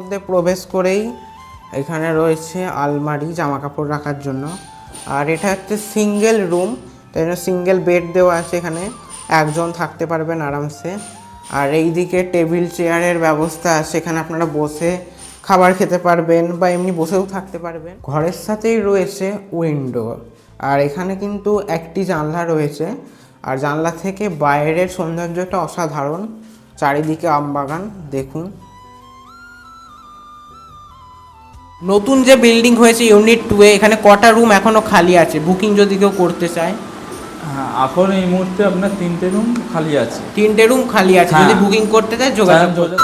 মধ্যে প্রবেশ করেই এখানে রয়েছে আলমারি জামা কাপড় রাখার জন্য। আর এটা হচ্ছে সিঙ্গেল রুম, তাই জন্য সিঙ্গেল বেড দেওয়া আছে, এখানে একজন থাকতে পারবেন আরামসে। আর এই দিকে টেবিল চেয়ারের ব্যবস্থা আছে, এখানে আপনারা বসে খাবার খেতে পারবেন বা এমনি বসেও থাকতে পারবেন। ঘরের সাথেই রয়েছে উইন্ডো, আর এখানে কিন্তু একটি জানলা রয়েছে। আর জানলা থেকে বাইরের সৌন্দর্যটা অসাধারণ, চারিদিকে আমবাগান দেখুন। নতুন যে বিল্ডিং হয়েছে ইউনিট 2-এ, এখানে কটা রুম এখনও খালি আছে বুকিং যদি কেউ করতে চায়? হ্যাঁ, এখন এই মুহূর্তে আপনার 3টে রুম খালি আছে। 3টে রুম খালি আছে, যদি বুকিং করতে চায় যোগাযোগ করুন।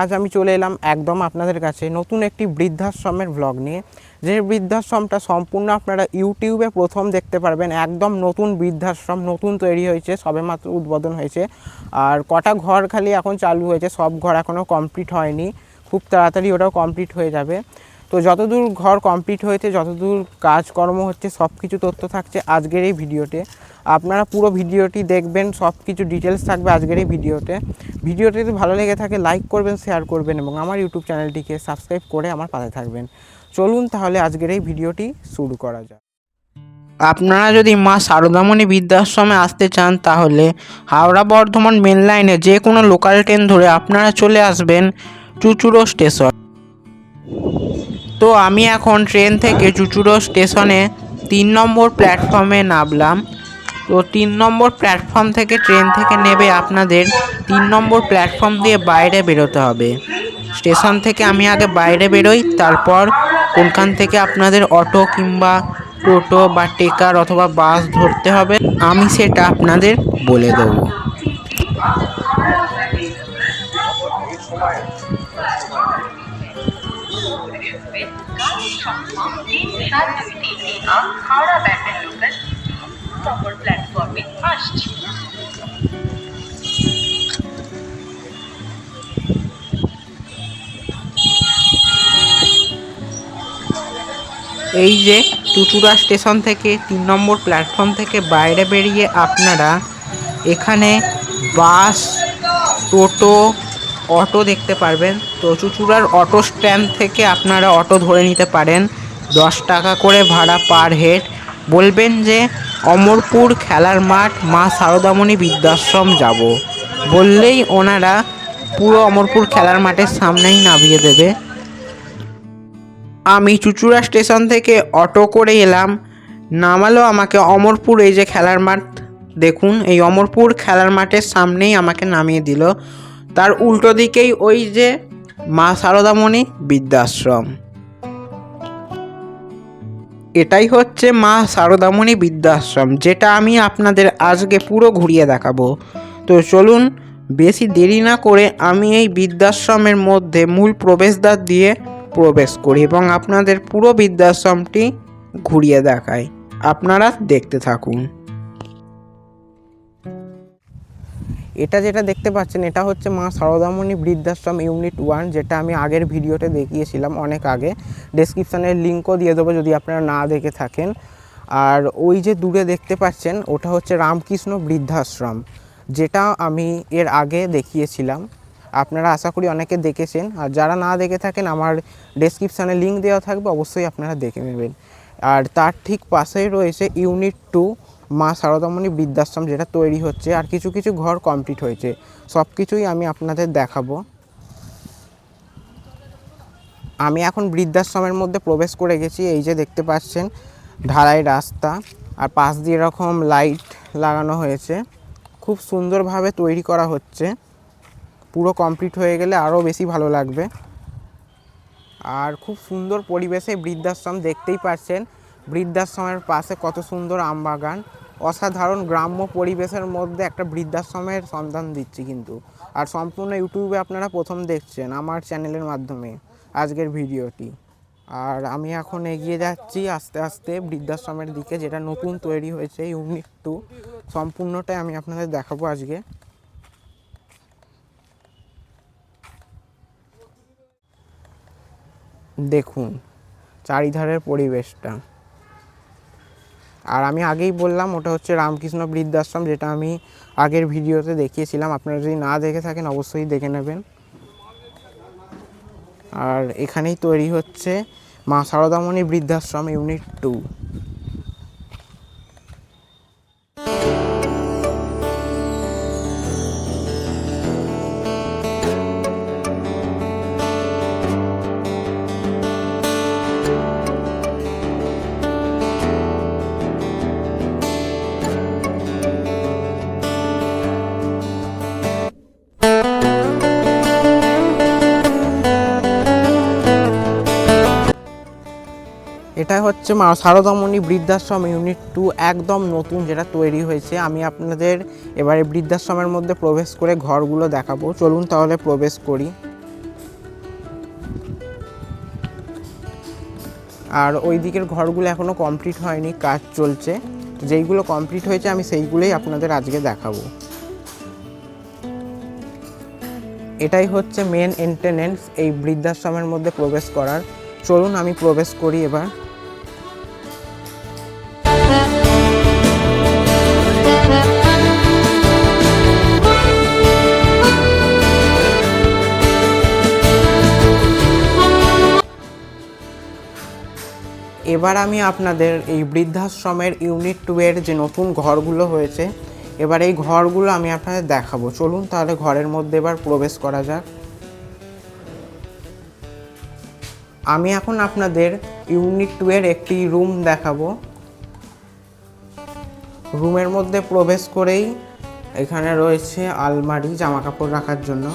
আজ আমি চলে এলাম একদম আপনাদের কাছে নতুন একটি বৃদ্ধাশ্রমের ব্লগ নিয়ে, যে বৃদ্ধাশ্রমটা সম্পূর্ণ আপনারা ইউটিউবে প্রথম দেখতে পারবেন। একদম নতুন বৃদ্ধাশ্রম, নতুন তৈরি হয়েছে, সবেমাত্র উদ্বোধন হয়েছে। আর কটা ঘর খালি এখন চালু হয়েছে, সব ঘর এখনও কমপ্লিট হয়নি, খুব তাড়াতাড়ি ওটাও কমপ্লিট হয়ে যাবে। তো যতদূর ঘর কমপ্লিট হয়েছে, যতদূর কাজকর্ম হচ্ছে, সব কিছু তথ্য থাকছে আজকের এই ভিডিওতে। আপনারা পুরো ভিডিওটি দেখবেন, সব কিছু ডিটেলস থাকবে আজকের এই ভিডিওতে। ভিডিওটি যদি ভালো লেগে থাকে লাইক করবেন, শেয়ার করবেন এবং আমার ইউটিউব চ্যানেলটিকে সাবস্ক্রাইব করে আমার পাশে থাকবেন। চলুন তাহলে আজকের এই ভিডিওটি শুরু করা যাক। আপনারা যদি মা শারদামণি বৃদ্ধাশ্রমে আসতে চান তাহলে হাওড়া বর্ধমান মেন লাইনে যে কোনো লোকাল ট্রেন ধরে আপনারা চলে আসবেন চুঁচুড়ো স্টেশন। তো আমি এখন ট্রেন থেকে চুঁচুড়ো স্টেশনে 3 নম্বর প্ল্যাটফর্মে নামলাম। তো 3 নম্বর প্ল্যাটফর্ম থেকে ট্রেন থেকে নেবে আপনাদের 3 নম্বর প্ল্যাটফর্ম দিয়ে বাইরে বেরোতে হবে। স্টেশন থেকে আমি আগে বাইরে বেরোই, তারপর কোনখান থেকে আপনাদের অটো কিংবা টোটো বা টেকার অথবা বাস ধরতে হবে আমি সেটা আপনাদের বলে দেবো। হাওড়া ব্যান্ডেল লোকাল নম্বর প্ল্যাটফর্মে আসছি। এই যে চুঁচুড়া স্টেশন থেকে 3 নম্বর প্ল্যাটফর্ম থেকে বাইরে বেরিয়ে আপনারা এখানে বাস, টোটো, অটো দেখতে পারবেন। তো চুঁচুড়ার অটো স্ট্যান্ড থেকে আপনারা অটো ধরে নিতে পারেন, 10 টাকা করে ভাড়া পার হেড। বলবেন যে অমরপুর খেলার মাঠ মা শারদামণি বৃদ্ধাশ্রম যাব, বললেই ওনারা পুরো অমরপুর খেলার মাঠের সামনেই নামিয়ে দেবে। আমি চুঁচুড়া স্টেশন থেকে অটো করে এলাম, নামালো আমাকে অমরপুর, এই যে খেলার মাঠ দেখুন, এই অমরপুর খেলার মাঠের সামনেই আমাকে নামিয়ে দিল। তার উল্টো দিকেই ওই যে মা শারদামণি বৃদ্ধাশ্রম, এটাই হচ্ছে মা শারদামণি বৃদ্ধাশ্রম, যেটা আমি আপনাদের আজকে পুরো ঘুরিয়ে দেখাবো। তো চলুন বেশি দেরি না করে আমি এই বৃদ্ধাশ্রমের মধ্যে মূল প্রবেশদ্বার দিয়ে প্রবেশ করি এবং আপনাদের পুরো বৃদ্ধাশ্রমটি ঘুরিয়ে দেখাই, আপনারা দেখতে থাকুন। এটা যেটা দেখতে পাচ্ছেন এটা হচ্ছে মা শারদামণি বৃদ্ধাশ্রম ইউনিট 1, যেটা আমি আগের ভিডিওতে দেখিয়েছিলাম অনেক আগে। ডেসক্রিপশানের লিঙ্কও দিয়ে দেবো যদি আপনারা না দেখে থাকেন। আর ওই যে দূরে দেখতে পাচ্ছেন ওটা হচ্ছে রামকৃষ্ণ বৃদ্ধাশ্রম, যেটা আমি এর আগে দেখিয়েছিলাম, আপনারা আশা করি অনেকে দেখেছেন। আর যারা না দেখে থাকেন আমার ডেসক্রিপশানে লিঙ্ক দেওয়া থাকবে, অবশ্যই আপনারা দেখে নেবেন। আর তার ঠিক পাশেই রয়েছে ইউনিট 2 মা শারদামণি বৃদ্ধাশ্রম, যেটা তৈরি হচ্ছে, আর কিছু কিছু ঘর কমপ্লিট হয়েছে। সব কিছুই আমি আপনাদের দেখাবো। আমি এখন বৃদ্ধাশ্রমের মধ্যে প্রবেশ করে গেছি। এই যে দেখতে পাচ্ছেন ঢালাই রাস্তা, আর পাশ দিয়ে এরকম লাইট লাগানো হয়েছে, খুব সুন্দরভাবে তৈরি করা হচ্ছে। পুরো কমপ্লিট হয়ে গেলে আরও বেশি ভালো লাগবে। আর খুব সুন্দর পরিবেশে বৃদ্ধাশ্রম, দেখতেই পাচ্ছেন বৃদ্ধাশ্রমের পাশে কত সুন্দর আমবাগান। অসাধারণ গ্রাম্য পরিবেশের মধ্যে একটা বৃদ্ধাশ্রমের সন্ধান দিচ্ছি কিন্তু, আর সম্পূর্ণ ইউটিউবে আপনারা প্রথম দেখছেন আমার চ্যানেলের মাধ্যমে আজকের ভিডিওটি। আর আমি এখন এগিয়ে যাচ্ছি আস্তে আস্তে বৃদ্ধাশ্রমের দিকে, যেটা নতুন তৈরি হয়েছে ইউনিট 2, সম্পূর্ণটাই আমি আপনাদের দেখাবো আজকে। দেখুন চারিধারের পরিবেশটা, আর আমি আগেই বললাম ওটা হচ্ছে রামকৃষ্ণ বৃদ্ধাশ্রম, যেটা আমি আগের ভিডিওতে দেখিয়েছিলাম। আপনারা যদি না দেখে থাকেন অবশ্যই দেখে নেবেন। আর এখানেই তৈরি হচ্ছে মা সারদামণি বৃদ্ধাশ্রম ইউনিট 2। এটা হচ্ছে মা সারদামণি বৃদ্ধাশ্রম ইউনিট 2, একদম নতুন যেটা তৈরি হয়েছে। আমি আপনাদের এবারে বৃদ্ধাশ্রমের মধ্যে প্রবেশ করে ঘরগুলো দেখাবো। চলুন তাহলে প্রবেশ করি। আর ওই দিকের ঘরগুলো এখনও কমপ্লিট হয়নি, কাজ চলছে। যেইগুলো কমপ্লিট হয়েছে আমি সেইগুলোই আপনাদের আজকে দেখাবো। এটাই হচ্ছে মেন এন্ট্রেন্স এই বৃদ্ধাশ্রমের মধ্যে প্রবেশ করার। চলুন আমি প্রবেশ করি এবার। এবার আমি আপনাদের এই বৃদ্ধাশ্রমের ইউনিট 2 এর যে নতুন ঘরগুলো হয়েছে, এবার এই ঘরগুলো আমি আপনাদের দেখাবো। চলুন তাহলে ঘরের মধ্যে এবার প্রবেশ করা যাক। আমি এখন আপনাদের ইউনিট 2 এর একটি রুম দেখাবো। রুমের মধ্যে প্রবেশ করেই এখানে রয়েছে আলমারি জামা কাপড় রাখার জন্য।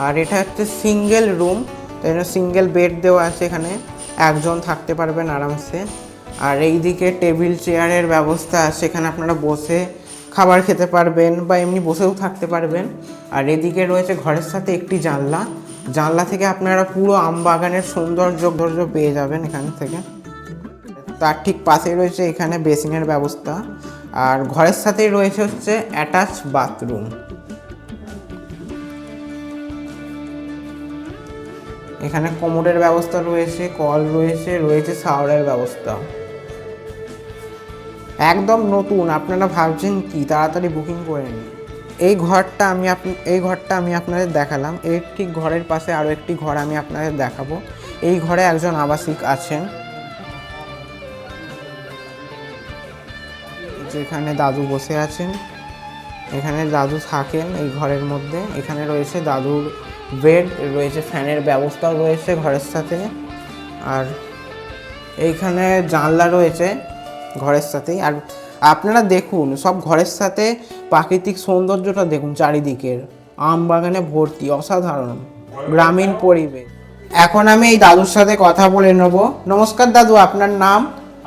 আর এটা হচ্ছে সিঙ্গেল রুম, তাই জন্য সিঙ্গেল বেড দেওয়া আছে, এখানে একজন থাকতে পারবেন আরামসে। আর এই দিকে টেবিল চেয়ারের ব্যবস্থা আছে, এখানে আপনারা বসে খাবার খেতে পারবেন বা এমনি বসেও থাকতে পারবেন। আর এদিকে রয়েছে ঘরের সাথে একটি জানলা, জানলা থেকে আপনারা পুরো আমবাগানের সৌন্দর্য পেয়ে যাবেন এখান থেকে। তার ঠিক পাশেই রয়েছে এখানে বেসিনের ব্যবস্থা। আর ঘরের সাথেই রয়েছে হচ্ছে অ্যাটাচ বাথরুম। এখানে কোমোডের ব্যবস্থা রয়েছে, কল রয়েছে, রয়েছে শাওয়ারের ব্যবস্থা। একদম নতুন, আপনারা ভাবছেন কি তাড়াতাড়ি বুকিং করে নিন। এই ঘরটা আমি আপনাদের দেখালাম। এর ঠিক ঘরের পাশে আরও একটি ঘর আমি আপনাদের দেখাবো। এই ঘরে একজন আবাসিক আছেন, যেখানে দাদু বসে আছেন। এখানে দাদু থাকেন এই ঘরের মধ্যে। এখানে রয়েছে দাদুর বেড, রয়েছে ফ্যানের ব্যবস্থাও রয়েছে ঘরের সাথে। আর এইখানে জানলা রয়েছে ঘরের সাথেই। আর আপনারা দেখুন সব ঘরের সাথে প্রাকৃতিক সৌন্দর্যটা দেখুন, চারিদিকের আম বাগানে ভর্তি, অসাধারণ গ্রামীণ পরিবেশ। এখন আমি এই দাদুর সাথে কথা বলে নেব। নমস্কার দাদু, আপনার নাম?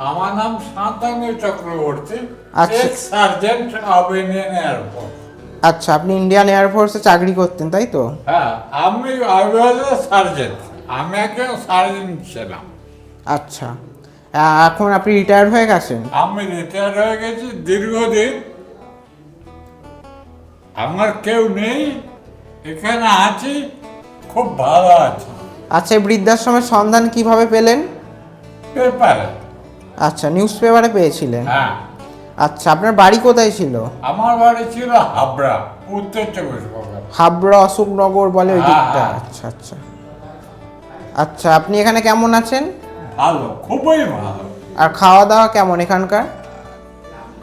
আমার নাম শান্তনু চক্রবর্তী, আচ্ছা। X sergeant of Indian air force. আচ্ছা, আপনি ইন্ডিয়ান এয়ারফোর্সে চাকরি করতেন তাই তো? হ্যাঁ, আমি সার্জেন্ট, আমি একজন সার্জেন্ট ছিলাম। আচ্ছা, এখন আপনি রিটায়ার হয়ে গেছেন? আমি রিটায়ার হয়ে গেছি দীর্ঘদিন। আমার কেউ নেই, এখানে আছি, খুব ভালো আছি। আচ্ছা, এই বৃদ্ধাশ্রমের সন্ধান কিভাবে পেলেন? পেপারে। আচ্ছা, নিউজ পেপারে পেয়েছিলেন। হ্যাঁ, আচ্ছা, আপনার বাড়ি কোথায় ছিল? আমার বাড়ি ছিল হাবড়া, উত্তর চব্বিশ পরগনা। হাবড়া অশোকনগর বলে ওই হ্যাঁ, দিকটা? হ্যাঁ। আচ্ছা আচ্ছা আচ্ছা, আপনি এখানে কেমন আছেন? ভালো, খুবই ভালো, আর খাওয়া দাওয়া কেমন এখানকার?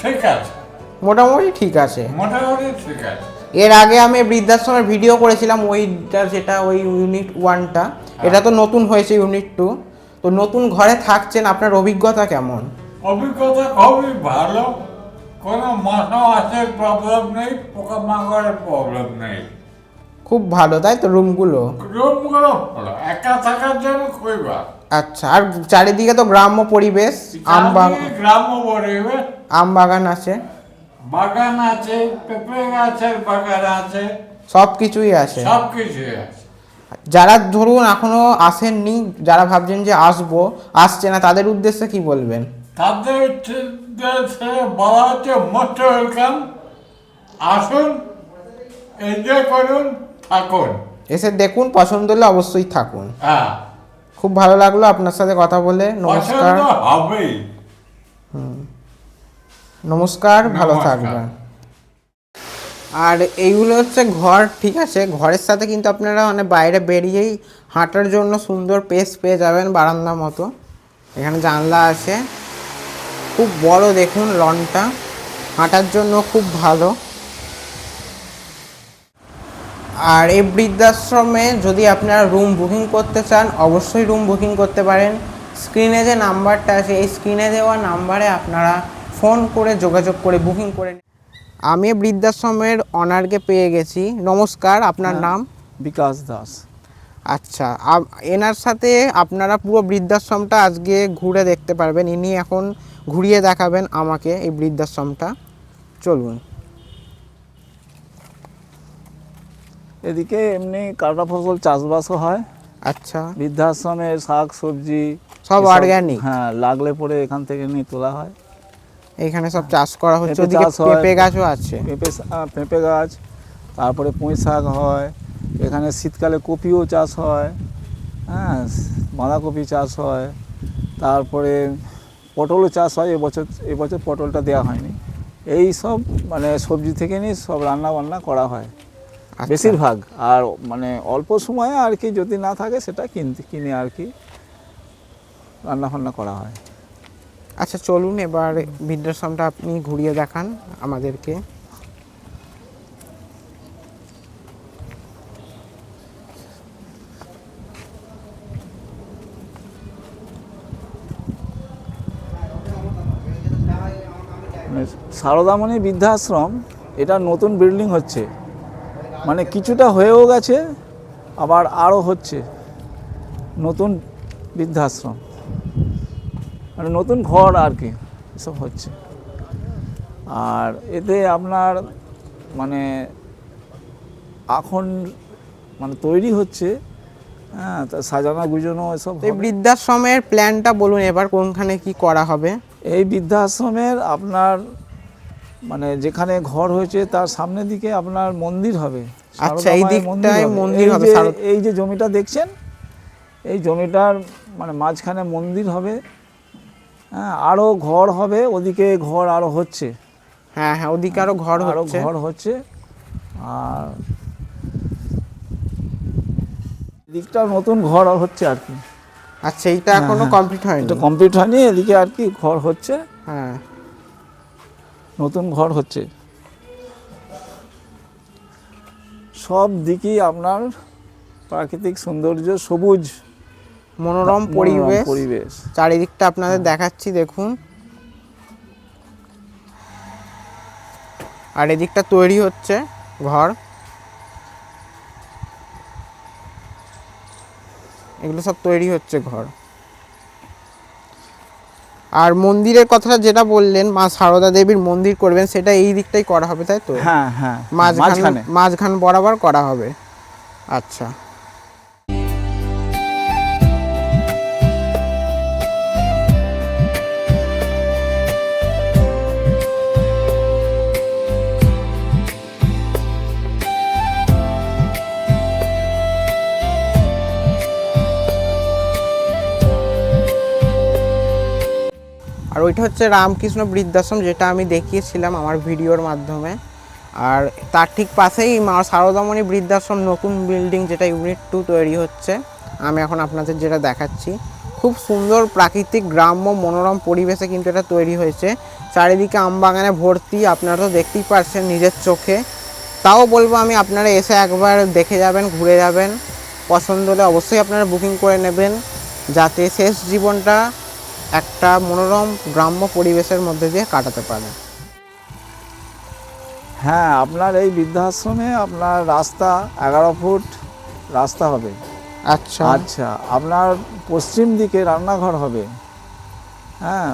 ঠিক আছে, মোটামুটি ঠিক আছে। মোটামুটি ঠিক আছে। এর আগে আমি বৃদ্ধাশ্রমের ভিডিও করেছিলাম, ওইটা যেটা ওই ইউনিট 1টা। এটা তো নতুন হয়েছে ইউনিট 2। তো নতুন ঘরে থাকছেন, আপনার অভিজ্ঞতা কেমন? অভিজ্ঞতা খুবই ভালো, কোনো মশা মাছির প্রবলেম নেই, পোকামাকড়ের প্রবলেম নেই। খুব ভালো তাই তো রুমগুলো? রুমগুলো ভালো, একা থাকার জন্য খুবই ভালো। আচ্ছা, আর চারিদিকে তো গ্রাম্য পরিবেশ, চারদিকে গ্রাম্য পরিবেশ, আম বাগান আছে, বাগান আছে, পেঁপে গাছের বাগান আছে, সব কিছুই আছে। সব কিছুই আছে। যারা ধরুন এখনো আসেননি, যারা ভাবছেন যে আসছে না, তাদের উদ্দেশ্যে কি বলবেন? তাদের বলা হচ্ছে মোস্ট ওয়েলকাম, আসুন, এনজয় করুন, থাকুন, এসে দেখুন, পছন্দ হলে অবশ্যই থাকুন। হ্যাঁ, খুব ভালো লাগলো আপনার সাথে কথা বলে। নমস্কার। পছন্দ হবেই। নমস্কার, ভালো নমস্কার। থাকবেন। আর এইগুলো হচ্ছে ঘর, ঠিক আছে। ঘরের সাথে কিন্তু আপনারা মানে বাইরে বেরিয়েই হাঁটার জন্য সুন্দর পেস পেয়ে যাবেন, বারান্দার মতো। এখানে জানলা আছে, খুব বড় দেখুন লনটা, হাঁটার জন্য খুব ভালো। আর এই বৃদ্ধাশ্রমে যদি আপনারা রুম বুকিং করতে চান, অবশ্যই রুম বুকিং করতে পারেন। স্ক্রিনে যে নাম্বারটা আছে, এই স্ক্রিনে দেওয়া নাম্বারে আপনারা ফোন করে যোগাযোগ করে বুকিং করে আমি বৃদ্ধাশ্রমের অনারকে পেয়ে গেছি। নমস্কার, আপনার নাম? বিকাশ দাস। আচ্ছা, এনার সাথে আপনারা পুরো বৃদ্ধাশ্রমটা আজকে ঘুরে দেখতে পারবেন। ইনি এখন ঘুরিয়ে দেখাবেন আমাকে এই বৃদ্ধাশ্রমটা। চলুন। এদিকে এমনি কাটা ফসল চাষবাসও হয়। আচ্ছা, বৃদ্ধাশ্রমে শাক সবজি সব এসব, অর্গানিক? হ্যাঁ, লাগলে পরে এখান থেকে নিয়ে তোলা হয়। এখানে সব চাষ করা হচ্ছে। পেঁপে ওদিকে চাষ হয়, পেঁপে গাছও আছে। পেঁপে গাছ, তারপরে পুঁই শাক হয়। এখানে শীতকালে কপিও চাষ হয়, হ্যাঁ, বাঁধাকপি চাষ হয়। তারপরে পটলও চাষ হয়। এবছর পটলটা দেওয়া হয়নি। এই সব মানে সবজি থেকে নিয়ে সব রান্না বান্না করা হয় আচ্ছা। বেশিরভাগ। আর মানে অল্প সময়ে আর কি যদি না থাকে সেটা কিনে আর কি রান্না বান্না করা হয়। আচ্ছা, চলুন এবার বৃদ্ধাশ্রমটা আপনি ঘুরিয়ে দেখান আমাদেরকে। মানে সারদামণি বৃদ্ধাশ্রম, এটা নতুন বিল্ডিং হচ্ছে, মানে কিছুটা হয়েও গেছে, আবার আরও হচ্ছে নতুন বৃদ্ধাশ্রম, মানে নতুন ঘর আর কি এসব হচ্ছে। আর এতে আপনার মানে এখন মানে তৈরি হচ্ছে, হ্যাঁ, তা সাজানো গুজানো এসব এই হবে। বৃদ্ধাশ্রমের প্ল্যানটা বলুন এবার, কোনখানে কি করা হবে? এই বৃদ্ধাশ্রমের আপনার মানে যেখানে ঘর হয়েছে তার সামনের দিকে আপনার মন্দির হবে। আচ্ছা, এই সারদা মায়ের দিকটায় মন্দির এই হবে। যে- এই যে জমিটা দেখছেন, এই জমিটার মানে মাঝখানে মন্দির হবে, হ্যাঁ, আরও ঘর হবে। ওদিকে ঘর আরও হচ্ছে, হ্যাঁ হ্যাঁ, ওদিকে আরো ঘর আরও হচ্ছে। ঘর হচ্ছে। আর দিকটা নতুন ঘর হচ্ছে আর কি। আচ্ছা, এইটা এখনো কমপ্লিট হয়নি? এটা কমপ্লিট হয়নি, এদিকে আর কি ঘর হচ্ছে, হ্যাঁ। নতুন ঘর হচ্ছে। সব দিকই আপনার প্রাকৃতিক সৌন্দর্য, সবুজ মনোরম পরিবেশ। পরিবেশ। চারিদিকটা আপনাদের দেখাচ্ছি, দেখুন। আর এদিকটা তৈরি হচ্ছে ঘর। এগুলো সব তৈরি হচ্ছে ঘর। আর মন্দিরের কথাটা যেটা বললেন, মা সারদা দেবীর মন্দির করবেন, সেটা এই দিকটাই করা হবে, তাই তো? হ্যাঁ হ্যাঁ, মাঝখানে মাঝখান বরাবর করা হবে। আচ্ছা। আর ওইটা হচ্ছে রামকৃষ্ণ বৃদ্ধাশ্রম, যেটা আমি দেখিয়েছিলাম আমার ভিডিওর মাধ্যমে। আর তার ঠিক পাশেই মা সারদামণি বৃদ্ধাশ্রম নতুন বিল্ডিং, যেটা ইউনিট 2 তৈরি হচ্ছে। আমি এখন আপনাদের যেটা দেখাচ্ছি, খুব সুন্দর প্রাকৃতিক গ্রাম্য মনোরম পরিবেশে কিন্তু এটা তৈরি হয়েছে। চারিদিকে আমবাগানে ভর্তি, আপনারা তো দেখতেই পারছেন নিজের চোখে। তাও বলবো আমি, আপনারা এসে একবার দেখে যাবেন, ঘুরে যাবেন। পছন্দ হলে অবশ্যই আপনারা বুকিং করে নেবেন, যাতে শেষ জীবনটা একটা মনোরম গ্রাম্য পরিবেশের মধ্যে দিয়ে কাটাতে পারেন। হ্যাঁ, আপনার এই বৃদ্ধাশ্রমে আপনার রাস্তা 11 ফুট রাস্তা হবে। আচ্ছা আচ্ছা, আপনার পশ্চিম দিকে রান্নাঘর হবে, হ্যাঁ।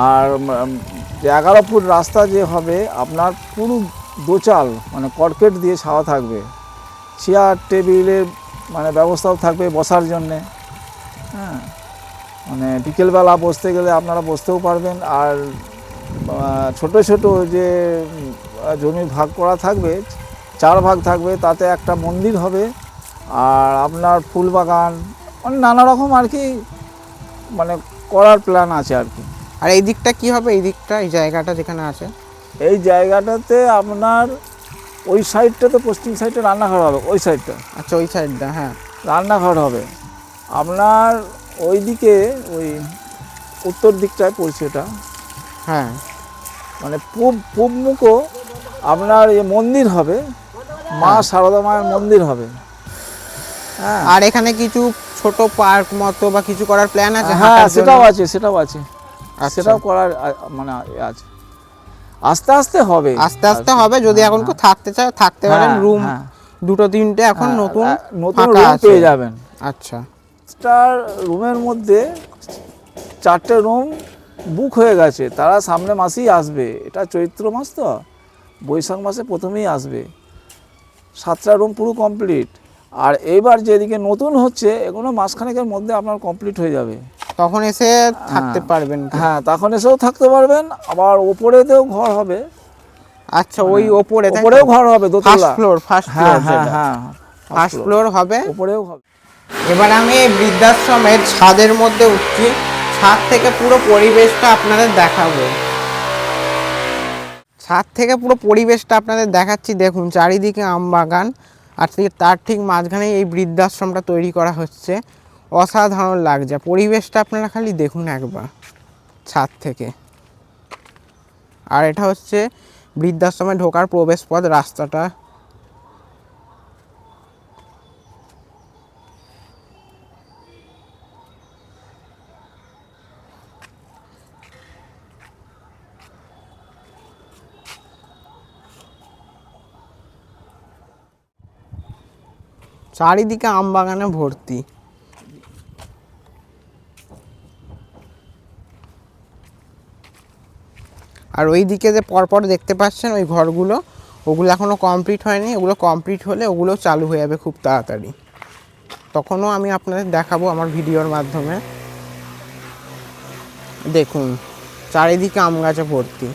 আর যে 11 ফুট রাস্তা যে হবে, আপনার পুরো দোচাল মানে কর্কেট দিয়ে ছাওয়া থাকবে। চেয়ার টেবিলের মানে ব্যবস্থাও থাকবে বসার জন্যে, হ্যাঁ। মানে বিকেলবেলা বসতে গেলে আপনারা বসতেও পারবেন। আর ছোট ছোট যে জমি ভাগ করা থাকবে, 4 ভাগ থাকবে, তাতে একটা মন্দির হবে। আর আপনার ফুল বাগান, মানে নানা রকম আর কি মানে করার প্ল্যান আছে আর কি। আর এই দিকটা কি হবে, এই দিকটা এই জায়গাটা যেখানে আছে? এই জায়গাটাতে আপনার ওই সাইডটাতে, পশ্চিম সাইডে রান্নাঘর হবে, ওই সাইডটা আচ্ছা ওই সাইডটা, হ্যাঁ। রান্নাঘর হবে। আপনার ওই দিকে ওই উত্তর দিকটায় পড়ছে এটা, হ্যাঁ মানে পূব মুখো আপনার মন্দির হবে, মা সারদা মায়ের মন্দির হবে। হ্যাঁ, আর এখানে কিছু ছোট পার্ক মতো বা কিছু করার প্ল্যান আছে? হ্যাঁ হাঁটার জন্য? সেটাও আছে, সেটাও আছে, আচ্ছা। সেটাও করার মানে আছে, আস্তে আস্তে হবে, আস্তে আস্তে হবে। যদি এখন কেউ থাকতে চায় থাকতে পারেন। হ্যাঁ, রুম হ্যাঁ। 2-3টে এখন নতুন নতুন ফাঁকা রুম আছে। পেয়ে যাবেন। আচ্ছা, স্টার রুমের মধ্যে 4টে রুম বুক হয়ে গেছে, তারা সামনে মাসেই আসবে। এটা চৈত্র মাস তো, বৈশাখ মাসে প্রথমেই আসবে। 7টা রুম পুরো কমপ্লিট। আর এইবার যেদিকে নতুন হচ্ছে এগুলো মাসখানেকের মধ্যে আপনার কমপ্লিট হয়ে যাবে। তখন এসে থাকতে পারবেন কি? হ্যাঁ, তখন এসেও থাকতে পারবেন। আবার ওপরেতেও ঘর হবে। আচ্ছা, ওই ওপরে ওপরেও ঘর হবে, দোতলা। ফার্স্ট ফ্লোর হ্যাঁ হ্যাঁ হ্যাঁ, ফার্স্ট ফ্লোর হবে। ওপরেও হবে। এবার আমি এই বৃদ্ধাশ্রমের ছাদের মধ্যে উঠছি। ছাদ থেকে পুরো পরিবেশটা আপনাদের দেখাবো। ছাদ থেকে পুরো পরিবেশটা আপনাদের দেখাচ্ছি। দেখুন চারিদিকে আম বাগান, আর তার ঠিক মাঝখানে এই বৃদ্ধাশ্রমটা তৈরি করা হচ্ছে। অসাধারণ লাগছে পরিবেশটা, আপনারা খালি দেখুন একবার ছাদ থেকে। আর এটা হচ্ছে বৃদ্ধাশ্রমে ঢোকার প্রবেশ পথ, রাস্তাটা। চারিদিকে আম বাগানে ভর্তি। আর ওই দিকে যে পরপর দেখতে পাচ্ছেন ওই ঘরগুলো, ওগুলো এখনও কমপ্লিট হয়নি। ওগুলো কমপ্লিট হলে ওগুলো চালু হয়ে যাবে খুব তাড়াতাড়ি। তখনও আমি আপনাদের দেখাবো আমার ভিডিওর মাধ্যমে। দেখুন চারিদিকে আম গাছে ভর্তি।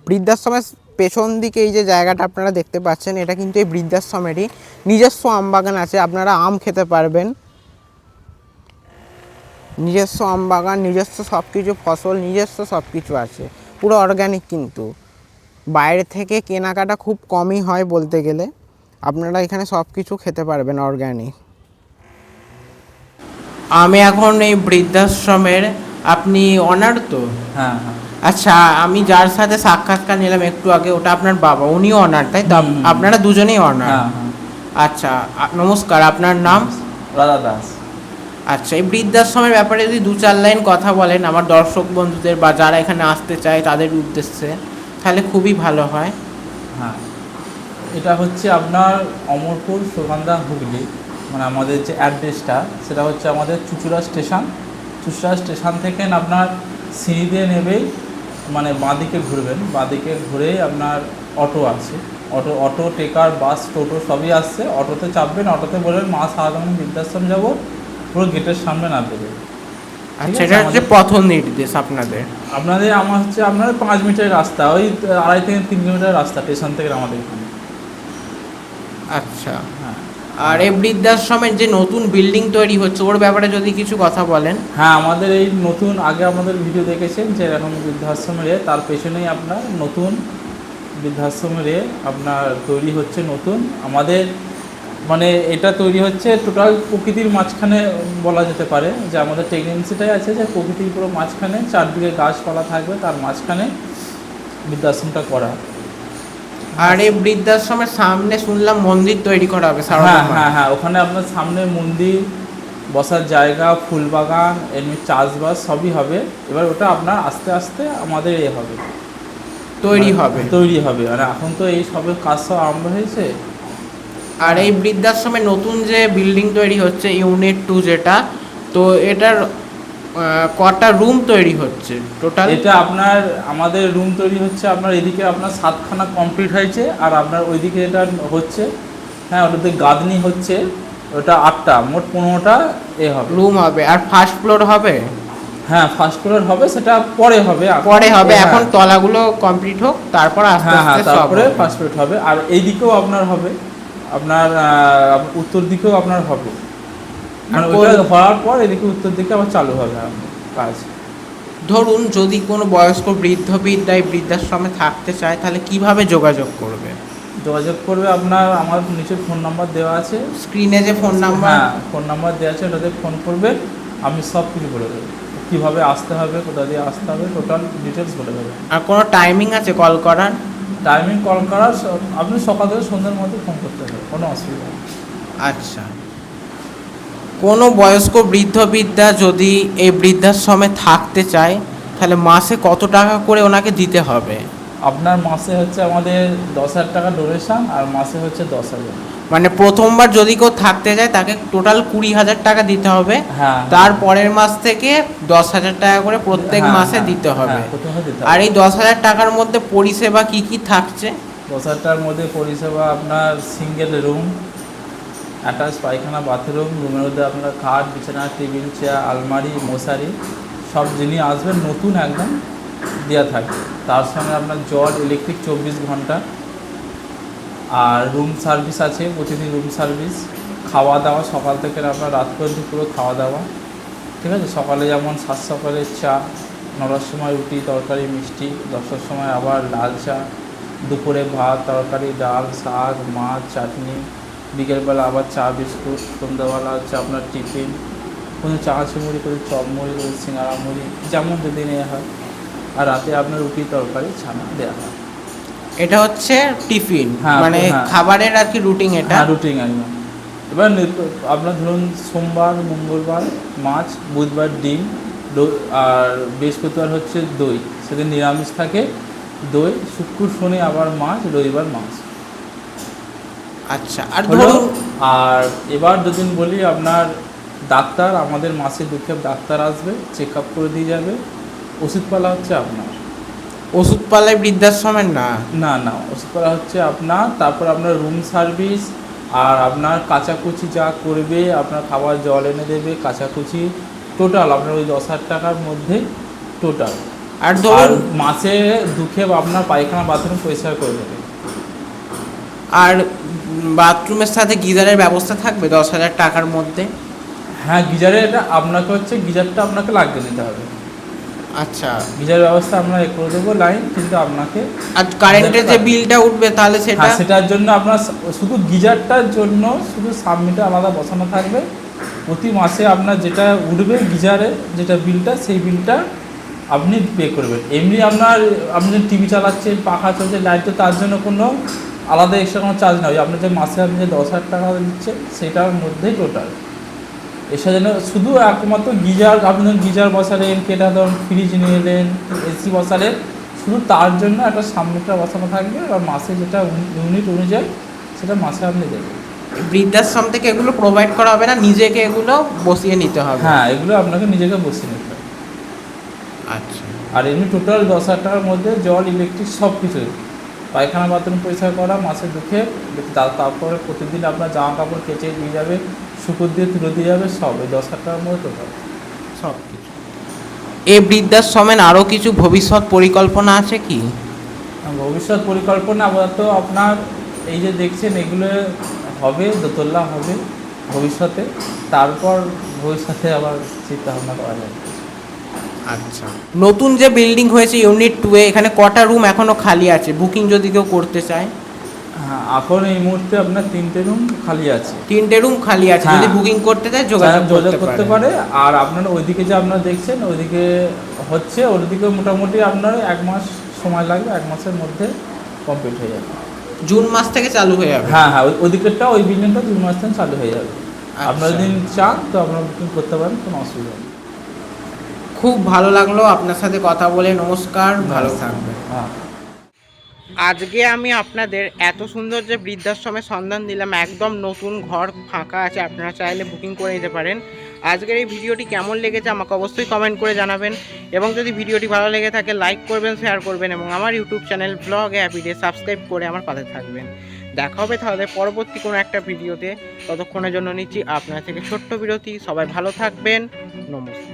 বৃদ্ধাশ্রমের পেছন দিকে এই যে জায়গাটা আপনারা দেখতে পাচ্ছেন, এটা কিন্তু এই বৃদ্ধাশ্রমেরই নিজস্ব আম বাগান আছে। আপনারা আম খেতে পারবেন। নিজস্ব আম বাগান, নিজস্ব সব কিছু ফসল, নিজস্ব সব কিছু আছে, পুরো অর্গ্যানিক। কিন্তু বাইরে থেকে কেনাকাটা খুব কমই হয় বলতে গেলে। আপনারা এখানে সব কিছু খেতে পারবেন অর্গ্যানিক। আমি এখন এই বৃদ্ধাশ্রমের, আপনি অনার তো? হ্যাঁ হ্যাঁ। আচ্ছা, আমি যার সাথে সাক্ষাৎকার নিলাম একটু আগে, ওটা আপনার বাবা, উনিও অনার, তাই তো? আপনারা দুজনেই অনার? হ্যাঁ হ্যাঁ। আচ্ছা, নমস্কার, আপনার নাম? রাধা দাস। আচ্ছা, এই বৃদ্ধাশ্রমের ব্যাপারে যদি 2-4 লাইন কথা বলেন আমার দর্শক বন্ধুদের বা যারা এখানে আসতে চায় তাদের উদ্দেশ্যে, তাহলে খুবই ভালো হয়। হ্যাঁ, এটা হচ্ছে আপনার অমরপুর সুগন্ধা হুগলি, মানে আমাদের যে অ্যাড্রেসটা সেটা হচ্ছে আমাদের চুঁচুড়া স্টেশন। চুঁচুড়া স্টেশন থেকে আপনার সিঁড়ি দিয়ে নেবেই মানে বাঁদিকে ঘুরবেন, বাঁদিকে ঘুরেই আপনার অটো আছে। অটো টেকার, বাস, টোটো সবই আসছে। অটোতে চাপবেন, অটোতে বলবেন মা সারদা মায়ের বৃদ্ধাশ্রম যাবো, পুরো গেটের সামনে নামবে। আচ্ছা, এটা হচ্ছে পথ নির্দেশ আপনাদের? আমার হচ্ছে আপনাদের 5 মিনিটের রাস্তা, ওই 2.5 থেকে 3 কিলোমিটার রাস্তা স্টেশন থেকে আমাদের এখানে। আচ্ছা, আর এই বৃদ্ধাশ্রমের যে নতুন বিল্ডিং তৈরি হচ্ছে ওর ব্যাপারে যদি কিছু কথা বলেন। হ্যাঁ, আমাদের এই নতুন, আগে আমাদের ভিডিও দেখেছেন যে এরকম বৃদ্ধাশ্রমের, তার পেছনেই আপনার নতুন বৃদ্ধাশ্রমের আপনার তৈরি হচ্ছে নতুন। আমাদের মানে এটা তৈরি হচ্ছে টোটাল প্রকৃতির মাঝখানে বলা যেতে পারে, যে আমাদের টেকনিক্যালটাই আছে যে প্রকৃতির পুরো মাঝখানে, চারদিকে গাছপালা থাকবে, তার মাঝখানে বৃদ্ধাশ্রমটা করা। আর এই বৃদ্ধাশ্রমের সামনে শুনলাম মন্দির তৈরি করা হবে। হ্যাঁ হ্যাঁ হ্যাঁ, ওখানে আপনার সামনে মন্দির, বসার জায়গা, ফুল বাগান, এমনি চাষবাস সবই হবে। এবার ওটা আপনার আস্তে আস্তে আমাদের হবে, তৈরি হবে। আর এখন তো এই সবের কাজ সব আরম্ভ হয়েছে। আর এই বৃদ্ধাশ্রমের নতুন যে বিল্ডিং তৈরি হচ্ছে ইউনিট 2 যেটা, তো এটার কটা রুম তৈরি হচ্ছে টোটাল? এটা আপনার আমাদের রুম তৈরি হচ্ছে আপনার এদিকে আপনার 7খানা কমপ্লিট হয়েছে, আর আপনার ওইদিকে এটা হচ্ছে, হ্যাঁ ওটাতে গাঁদনি হচ্ছে, ওটা 8টা, মোট 15টা হবে রুম হবে। আর ফার্স্ট ফ্লোর হবে? হ্যাঁ, ফার্স্ট ফ্লোর হবে, সেটা পরে হবে। এখন তলাগুলো কমপ্লিট হোক, তারপর আস্তে হ্যাঁ হ্যাঁ, আস্তে সব তারপরে হবে। ফার্স্ট ফ্লোর হবে। আর এইদিকেও আপনার হবে, আপনার উত্তর দিকেও আপনার হবে, মানে আর ওইটা হওয়ার পর এদিকে উত্তর দিকে আবার চালু হবে কাজ। ধরুন যদি কোনো বয়স্ক বৃদ্ধাশ্রমে থাকতে চায় তাহলে কিভাবে যোগাযোগ করবে? যোগাযোগ করবে আপনার আমার নিচে ফোন নাম্বার দেওয়া আছে, স্ক্রিনে যে ফোন নাম্বার, হ্যাঁ ফোন নাম্বার দেওয়া আছে, ওটাতে ফোন করবে, আমি সব কিছু বলে দেবো, কীভাবে আসতে হবে, কোথা দিয়ে আসতে হবে, টোটাল ডিটেলস বলে দেবো। আর কোনো টাইমিং আছে কল করার? টাইমিং কল করার আপনি সকাল থেকে সন্ধ্যার মধ্যে ফোন করতে হবে, কোনো অসুবিধা নেই। আচ্ছা, কোনো বয়স্ক বৃদ্ধা যদি এই বৃদ্ধাশ্রমে থাকতে চায় তাহলে মাসে কত টাকা করে ওনাকে দিতে হবে? আপনার মাসে হচ্ছে আমাদের 10,000 টাকা ডোনেশন, আর মাসে হচ্ছে 10,000। মানে প্রথমবার যদি কেউ থাকতে যায় তাকে টোটাল 20,000 টাকা দিতে হবে, হ্যাঁ তার পরের মাস থেকে 10,000 টাকা করে প্রত্যেক মাসে দিতে হবে। প্রথমে দিতে আর হবে। এই 10,000 টাকার মধ্যে পরিষেবা কি কি থাকছে? 10,000 টাকার মধ্যে পরিষেবা আপনার সিঙ্গেল রুম, অ্যাটাচ পায়খানা, বাথরুম, রুমের মধ্যে আপনার খাট, বিছানা, টেবিল, চেয়ার, আলমারি, মশারি সব জিনিস আসবে নতুন একদম দেওয়া থাকবে। তার সঙ্গে আপনার জল, ইলেকট্রিক 24 ঘন্টা, আর রুম সার্ভিস আছে, প্রতিদিন রুম সার্ভিস, খাওয়া দাওয়া সকাল থেকে আপনার রাত পর্যন্ত পুরো খাওয়া দাওয়া, ঠিক আছে। সকালে যেমন 7 সকালে চা, 9টার সময় রুটি তরকারি মিষ্টি, 10টার সময় আবার লাল চা, দুপুরে ভাত তরকারি ডাল শাক মাছ চাটনি, বিকেলবেলা আবার চা বিস্কুট, সন্ধ্যাবেলা হচ্ছে আপনার টিফিন, কোনো চানাচি মুড়ি, কোনো চপ মুড়ি, কোনো সিঙ্গাড়া মুড়ি, যেমন যদি নেওয়া হয়, আর রাতে আপনার রুটি তরকারি ছানা দেওয়া হয়। এটা হচ্ছে টিফিন, হ্যাঁ, মানে হ্যাঁ। খাবারের আর কি রুটিন এটা? হ্যাঁ রুটিন একদম। এবার আপনার ধরুন সোমবার মঙ্গলবার মাছ, বুধবার ডিম, আর বৃহস্পতিবার হচ্ছে দই, সেদিন নিরামিষ থাকে দই, শুক্র শনি আবার মাছ, রবিবার মাছ। আচ্ছা, আর হলো। ধরুন আর এবার যদি বলি আপনার ডাক্তার, আমাদের মাসে 2 ডাক্তার আসবে, চেক আপ করে দিয়ে যাবে। ওষুধপালা হচ্ছে আপনার। ওষুধপালায় বৃদ্ধাশ্রমের না? না না, ওষুধপালা হচ্ছে আপনার। তারপর আপনার রুম সার্ভিস, আর আপনার কাচাকুচি যা করবে, আপনার খাবার জল এনে দেবে, কাচাকুচি, টোটাল আপনার ওই 10,000 টাকার মধ্যে টোটাল। আর আর ধরুন মাসে 2 আপনার পায়খানা বাথরুম পরিষ্কার করে দেবে। আর বাথরুমের সাথে গিজারের ব্যবস্থা থাকবে 10,000 টাকার মধ্যে? হ্যাঁ গিজারে, এটা আপনাকে হচ্ছে গিজারটা আপনাকে লাগিয়ে দিতে হবে। আচ্ছা, গিজারের ব্যবস্থা আমরা করে দেবো লাইন, কিন্তু আপনাকে আর কারেন্টের যে বিলটা উঠবে তাহলে সেটা? হ্যাঁ সেটার জন্য আপনার শুধু গিজারটার জন্য শুধু সাবমিটার আলাদা বসানো থাকবে। প্রতি মাসে আপনার যেটা উঠবে গিজারে যেটা বিলটা, সেই বিলটা আপনি পে করবেন। এমনি আপনি টিভি চালাচ্ছেন, পাখা চলছে, লাইট, তো তার জন্য কোনো আলাদা এক্সট্রা কোনো চার্জ নয়। আপনি যে মাসে আপনি যে 10,000 টাকা দিচ্ছেন সেটার মধ্যেই টোটাল। এসে যেন শুধু একমাত্র গিজার, আপনি যখন গিজার বসালেন, কেটা ধরুন ফ্রিজ নিয়ে এলেন, এসি বসালেন, শুধু তার জন্য একটা সাবমিটার বসানো থাকবে, আর মাসে যেটা ইউনিট অনুযায়ী সেটা মাসে আপনি দেবেন। বৃদ্ধাশ্রম থেকে এগুলো প্রোভাইড করা হবে না, নিজেকে এগুলো বসিয়ে নিতে হবে? হ্যাঁ এগুলো আপনাকে নিজেকে বসিয়ে নিতে হবে। আচ্ছা, আর এমনি টোটাল 10,000 টাকার মধ্যে জল, ইলেকট্রিক সব কিছু, পায়খানা বাথরুম পরিষ্কার করা মাসে 2, তারপরে প্রতিদিন আপনার জামা কাপড় কেচে দিয়ে যাবে, শুকুর দিয়ে তুলে দিয়ে যাবে, সব এই 10,000 টাকার মধ্যে টোটাল সব কিছু। এই বৃদ্ধাশ্রমের আরও কিছু ভবিষ্যৎ পরিকল্পনা আছে কি? ভবিষ্যৎ পরিকল্পনা আপাতত আপনার এই যে দেখছেন এগুলো হবে, দোতলা হবে ভবিষ্যতে, তারপর ভবিষ্যতে আবার চিন্তা ভাবনা করা যাবে। আচ্ছা, নতুন যে বিল্ডিং হয়েছে ইউনিট 2-এ, এখানে কটা রুম এখনো খালি আছে বুকিং যদি কেউ করতে চায়? হ্যাঁ এখন এই মুহূর্তে আপনার 3টে রুম খালি আছে। 3টে রুম খালি আছে, যদি হ্যাঁ। বুকিং করতে চায় যোগাযোগ করতে পারে। আর আপনার ওইদিকে যে আপনারা দেখছেন ওইদিকে হচ্ছে, ওইদিকে মোটামুটি আপনার 1 মাস সময় লাগবে, 1 মাসের মধ্যে কমপ্লিট হয়ে যাবে। জুন মাস থেকে চালু হয়ে যাবে? হ্যাঁ হ্যাঁ, ওইদিকেরটা ওই বিল্ডিংটা 2 মাস থেকে চালু হয়ে যাবে। আচ্ছা। আপনারা যদি চান তো আপনারা বুকিং করতে পারেন, কোনো অসুবিধা নেই। খুব ভালো লাগলো আপনার সাথে কথা বলে। নমস্কার, ভালো থাকবেন। হ্যাঁ, আজকে আমি আপনাদের এত সুন্দর যে বৃদ্ধাশ্রমের সন্ধান দিলাম, একদম নতুন ঘর ফাঁকা আছে, আপনারা চাইলে বুকিং করে নিতে পারেন। আজকের এই ভিডিওটি কেমন লেগেছে আমাকে অবশ্যই কমেন্ট করে জানাবেন, এবং যদি ভিডিওটি ভালো লেগে থাকে লাইক করবেন, শেয়ার করবেন, এবং আমার ইউটিউব চ্যানেল ব্লগ হ্যাপিডে সাবস্ক্রাইব করে আমার পাশে থাকবেন। দেখা হবে তাহলে পরবর্তী কোনো একটা ভিডিওতে। ততক্ষণের জন্য নিচ্ছি আপনার থেকে ছোট্ট বিরতি। সবাই ভালো থাকবেন, নমস্কার।